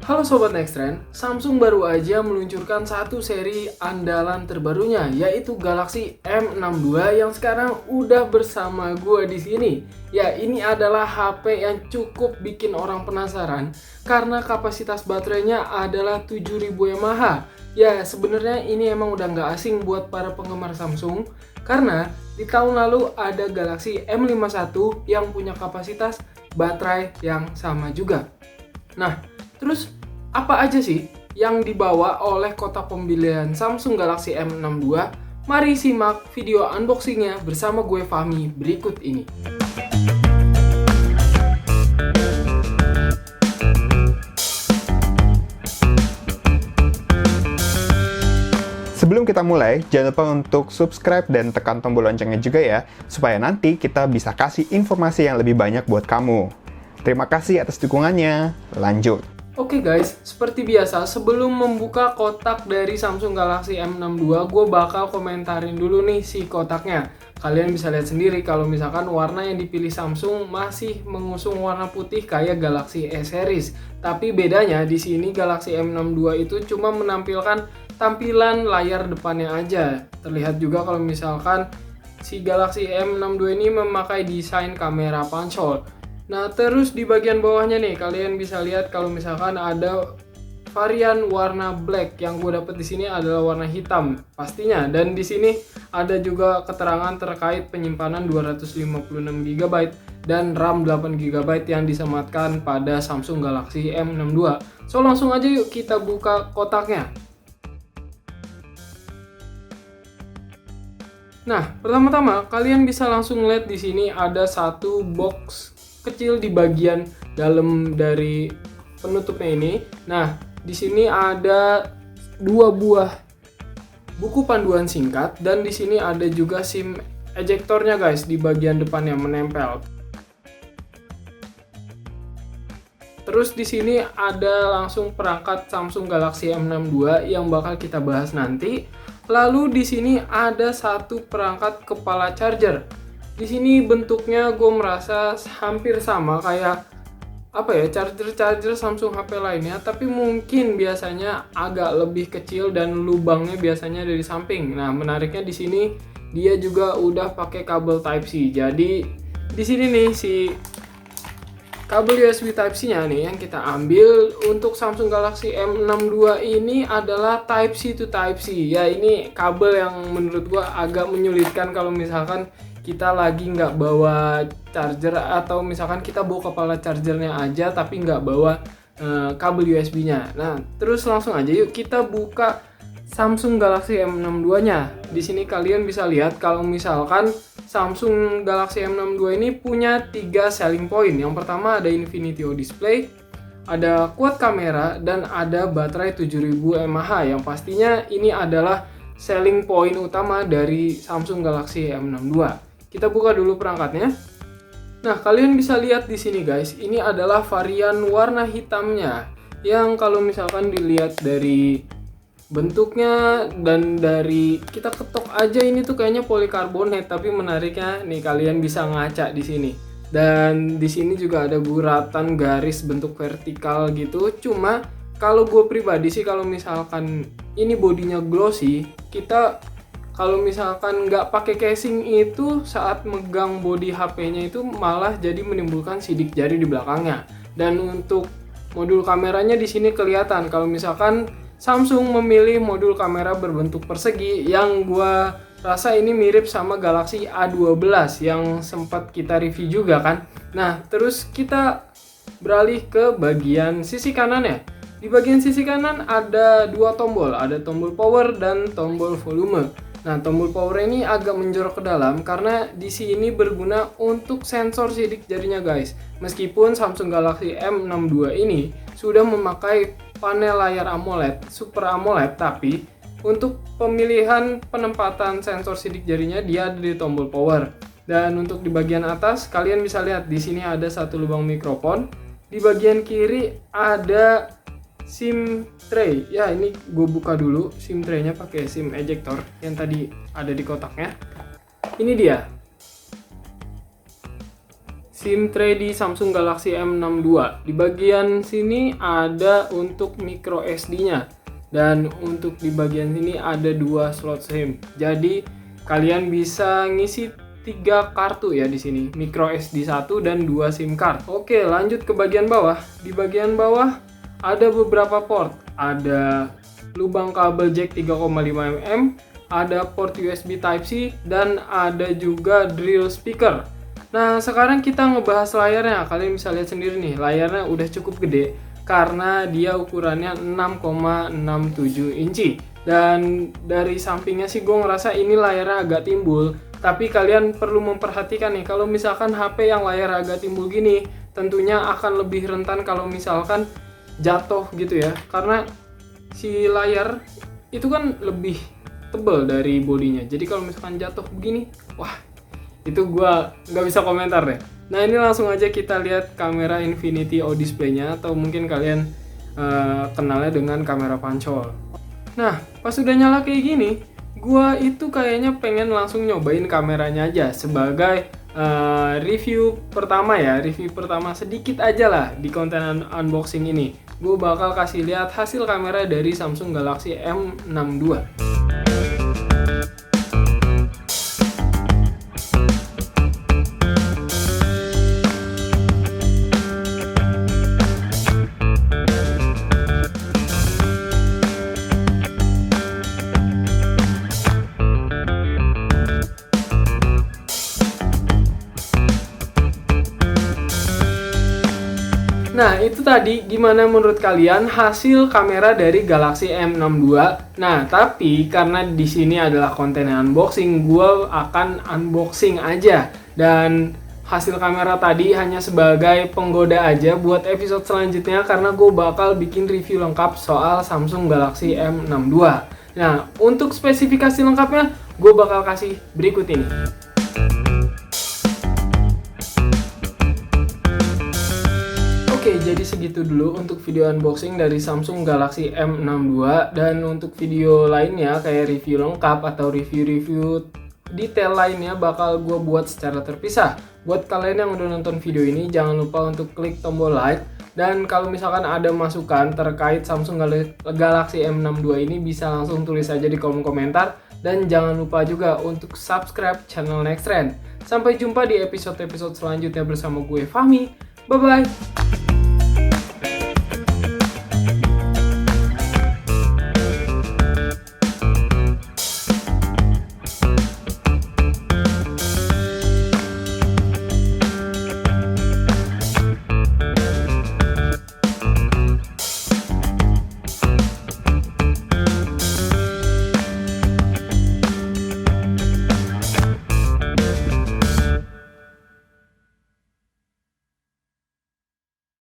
Halo Sobat Nextrend, Samsung baru aja meluncurkan satu seri andalan terbarunya, yaitu Galaxy M62 yang sekarang udah bersama gue di sini. Ya, ini adalah HP yang cukup bikin orang penasaran karena kapasitas baterainya adalah 7000 mAh. Ya, sebenarnya ini emang udah nggak asing buat para penggemar Samsung karena di tahun lalu ada Galaxy M51 yang punya kapasitas baterai yang sama juga. Nah, terus apa aja sih yang dibawa oleh kotak pembelian Samsung Galaxy M62? Mari simak video unboxingnya bersama gue Fahmi berikut ini. Sebelum kita mulai, jangan lupa untuk subscribe dan tekan tombol loncengnya juga ya, supaya nanti kita bisa kasih informasi yang lebih banyak buat kamu. Terima kasih atas dukungannya. Lanjut. Oke guys, seperti biasa sebelum membuka kotak dari Samsung Galaxy M62, gue bakal komentarin dulu nih si kotaknya. Kalian bisa lihat sendiri kalau misalkan warna yang dipilih Samsung masih mengusung warna putih kayak Galaxy S series. Tapi bedanya di sini Galaxy M62 itu cuma menampilkan tampilan layar depannya aja. Terlihat juga kalau misalkan si Galaxy M62 ini memakai desain kamera punch hole. Nah, terus di bagian bawahnya nih kalian bisa lihat kalau misalkan ada varian warna black. Yang gue dapet di sini adalah warna hitam pastinya, dan di sini ada juga keterangan terkait penyimpanan 256 GB dan RAM 8 GB yang disematkan pada Samsung Galaxy M62. So langsung aja yuk kita buka kotaknya. Nah, pertama-tama kalian bisa langsung lihat di sini ada satu box kecil di bagian dalam dari penutupnya ini. Nah, di sini ada dua buah buku panduan singkat dan di sini ada juga SIM ejectornya guys di bagian depan yang menempel. Terus di sini ada langsung perangkat Samsung Galaxy M62 yang bakal kita bahas nanti. Lalu di sini ada satu perangkat kepala charger. Di sini bentuknya gue merasa hampir sama kayak charger Samsung HP lainnya, tapi mungkin biasanya agak lebih kecil dan lubangnya biasanya dari samping. Nah, menariknya di sini dia juga udah pakai kabel Type-C. Jadi di sini nih si kabel USB Type-C-nya nih yang kita ambil untuk Samsung Galaxy M62 ini adalah Type-C to Type-C. Ya, ini kabel yang menurut gue agak menyulitkan kalau misalkan kita lagi nggak bawa charger atau misalkan kita bawa kepala chargernya aja tapi nggak bawa kabel USB-nya. Nah, terus langsung aja yuk kita buka Samsung Galaxy M62-nya. Di sini kalian bisa lihat kalau misalkan Samsung Galaxy M62 ini punya 3 selling point. Yang pertama ada Infinity O Display, ada quad kamera, dan ada baterai 7000 mAh yang pastinya ini adalah selling point utama dari Samsung Galaxy M62. Kita buka dulu perangkatnya. Nah, kalian bisa lihat di sini guys, ini adalah varian warna hitamnya. Yang kalau misalkan dilihat dari bentuknya dan dari kita ketok aja ini tuh kayaknya polikarbonat, tapi menariknya nih kalian bisa ngaca di sini. Dan di sini juga ada guratan garis bentuk vertikal gitu. Cuma kalau gue pribadi sih kalau misalkan ini bodinya glossy, kita kalau misalkan nggak pakai casing itu saat megang bodi HP-nya itu malah jadi menimbulkan sidik jari di belakangnya. Dan untuk modul kameranya di sini kelihatan kalau misalkan Samsung memilih modul kamera berbentuk persegi yang gua rasa ini mirip sama Galaxy A12 yang sempat kita review juga kan. Nah, terus kita beralih ke bagian sisi kanan ya. Di bagian sisi kanan ada dua tombol, ada tombol power dan tombol volume. Nah, tombol power ini agak menjorok ke dalam karena di sini berguna untuk sensor sidik jarinya guys. Meskipun Samsung Galaxy M62 ini sudah memakai panel layar AMOLED, Super AMOLED, tapi untuk pemilihan penempatan sensor sidik jarinya dia ada di tombol power. Dan untuk di bagian atas kalian bisa lihat di sini ada satu lubang mikrofon. Di bagian kiri ada SIM tray. Ya, ini gue buka dulu SIM tray-nya pakai SIM ejector yang tadi ada di kotaknya. Ini dia SIM tray di Samsung Galaxy M62. Di bagian sini ada untuk micro SD-nya. Dan untuk di bagian sini ada 2 slot SIM. Jadi kalian bisa ngisi 3 kartu ya di sini. Micro SD 1 dan 2 SIM card. Oke, lanjut ke bagian bawah. Di bagian bawah ada beberapa port. Ada lubang kabel jack 3,5 mm, ada port USB Type-C, dan ada juga drill speaker. Nah, sekarang kita ngebahas layarnya. Kalian bisa lihat sendiri nih, layarnya udah cukup gede karena dia ukurannya 6,67 inci. Dan dari sampingnya sih gue ngerasa ini layarnya agak timbul. Tapi kalian perlu memperhatikan nih, kalau misalkan HP yang layar agak timbul gini, tentunya akan lebih rentan kalau misalkan jatuh gitu ya. Karena si layar itu kan lebih tebal dari bodinya. Jadi kalau misalkan jatuh begini, wah, itu gua nggak bisa komentar deh. Nah, ini langsung aja kita lihat kamera Infinity O display-nya, atau mungkin kalian kenalnya dengan kamera pancol. Nah, pas udah nyala kayak gini, gua itu kayaknya pengen langsung nyobain kameranya aja sebagai review pertama ya. Review pertama sedikit aja lah di konten unboxing ini. Gue bakal kasih lihat hasil kamera dari Samsung Galaxy M62. Nah, itu tadi gimana menurut kalian hasil kamera dari Galaxy M62. Nah, tapi karena di sini adalah konten unboxing, gue akan unboxing aja. Dan hasil kamera tadi hanya sebagai penggoda aja buat episode selanjutnya, karena gue bakal bikin review lengkap soal Samsung Galaxy M62. Nah, untuk spesifikasi lengkapnya gue bakal kasih berikut ini. Oke, jadi segitu dulu untuk video unboxing dari Samsung Galaxy M62. Dan untuk video lainnya kayak review lengkap atau review-review detail lainnya bakal gue buat secara terpisah. Buat kalian yang udah nonton video ini, jangan lupa untuk klik tombol like. Dan kalau misalkan ada masukan terkait Samsung Galaxy M62 ini, bisa langsung tulis aja di kolom komentar. Dan jangan lupa juga untuk subscribe channel Next Trend. Sampai jumpa di episode-episode selanjutnya bersama gue Fahmi. Bye-bye!